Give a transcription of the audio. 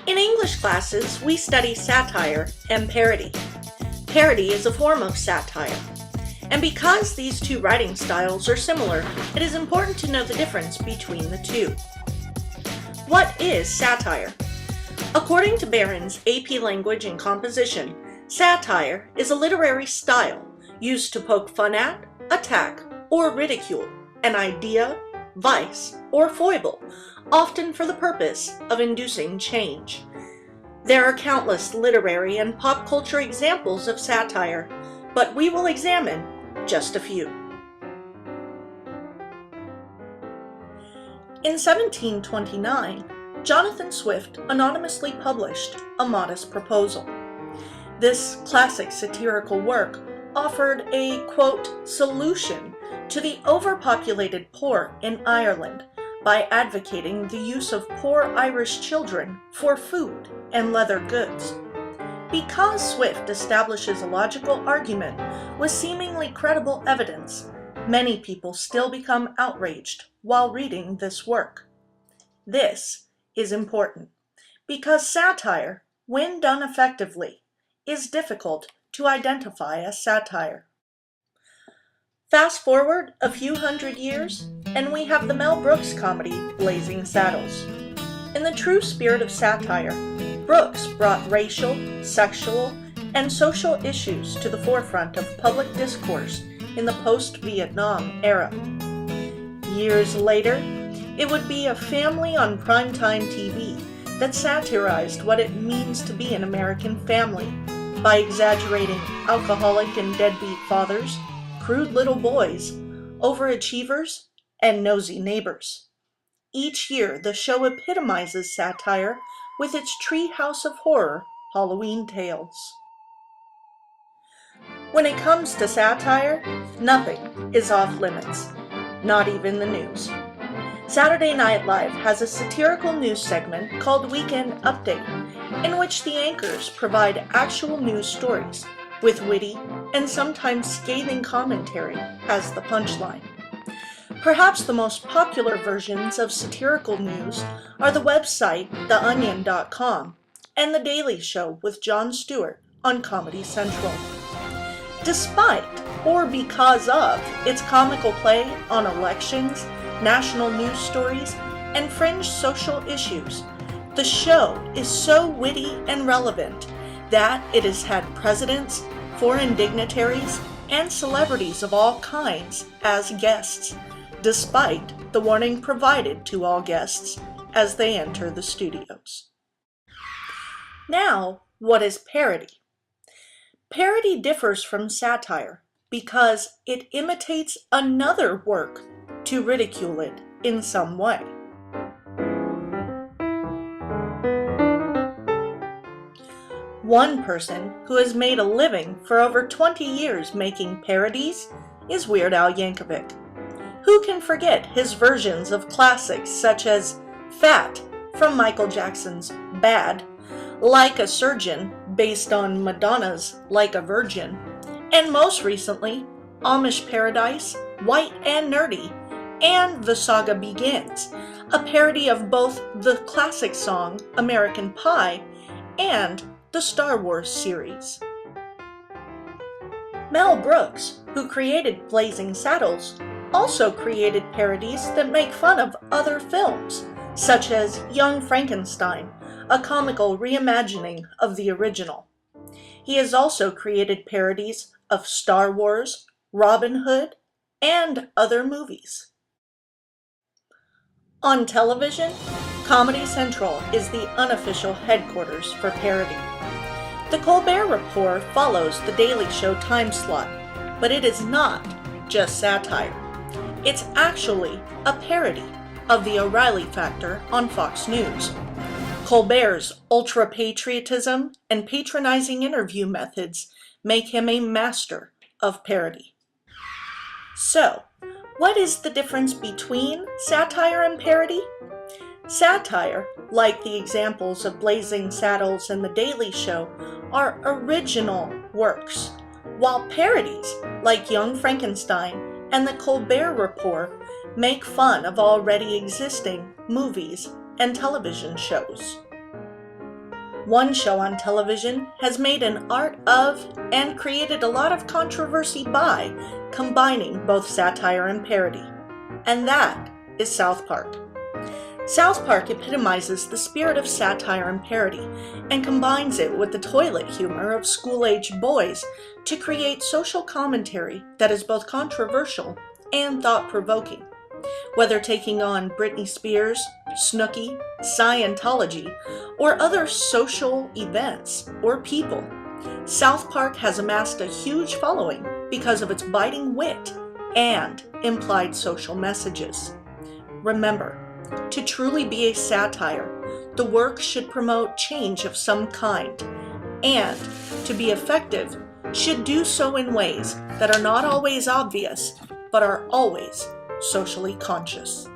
In English classes, we study satire and parody. Parody is a form of satire. And because these two writing styles are similar, it is important to know the difference between the two. What is satire? According to Barron's AP Language and Composition, satire is a literary style used to poke fun at, attack, or ridicule an idea, vice, or foible, often for the purpose of inducing change. There are countless literary and pop culture examples of satire, but we will examine just a few. In 1729, Jonathan Swift anonymously published A Modest Proposal. This classic satirical work offered a, quote, solution to the overpopulated poor in Ireland by advocating the use of poor Irish children for food and leather goods. Because Swift establishes a logical argument with seemingly credible evidence, many people still become outraged while reading this work. This is important because satire, when done effectively, is difficult to identify as satire. Fast forward a few hundred years, and we have the Mel Brooks comedy Blazing Saddles. In the true spirit of satire, Brooks brought racial, sexual, and social issues to the forefront of public discourse in the post-Vietnam era. Years later, it would be a family on primetime TV that satirized what it means to be an American family by exaggerating alcoholic and deadbeat fathers, crude little boys, overachievers, and nosy neighbors. Each year, the show epitomizes satire with its treehouse of horror Halloween tales. When it comes to satire, nothing is off limits, not even the news. Saturday Night Live has a satirical news segment called Weekend Update, in which the anchors provide actual news stories with witty and sometimes scathing commentary as the punchline. Perhaps the most popular versions of satirical news are the website theonion.com and The Daily Show with Jon Stewart on Comedy Central. Despite, or because of, its comical play on elections, national news stories, and fringe social issues, the show is so witty and relevant that it has had presidents, foreign dignitaries, and celebrities of all kinds as guests, despite the warning provided to all guests as they enter the studios. Now, what is parody? Parody differs from satire because it imitates another work to ridicule it in some way. One person who has made a living for over 20 years making parodies is Weird Al Yankovic. Who can forget his versions of classics such as Fat from Michael Jackson's Bad, Like a Surgeon based on Madonna's Like a Virgin, and most recently, Amish Paradise, White and Nerdy, and The Saga Begins, a parody of both the classic song American Pie and the Star Wars series. Mel Brooks, who created Blazing Saddles, also created parodies that make fun of other films, such as Young Frankenstein, a comical reimagining of the original. He has also created parodies of Star Wars, Robin Hood, and other movies. On television, Comedy Central is the unofficial headquarters for parody. The Colbert Report follows The Daily Show time slot, but it is not just satire. It's actually a parody of the O'Reilly Factor on Fox News. Colbert's ultra-patriotism and patronizing interview methods make him a master of parody. So, what is the difference between satire and parody? Satire, like the examples of Blazing Saddles and The Daily Show, are original works, while parodies, like Young Frankenstein and The Colbert Report, make fun of already existing movies and television shows. One show on television has made an art of and created a lot of controversy by combining both satire and parody, and that is South Park. South Park epitomizes the spirit of satire and parody and combines it with the toilet humor of school-aged boys to create social commentary that is both controversial and thought-provoking. Whether taking on Britney Spears, Snooki, Scientology, or other social events or people, South Park has amassed a huge following because of its biting wit and implied social messages. Remember, to truly be a satire, the work should promote change of some kind, and to be effective, should do so in ways that are not always obvious, but are always socially conscious.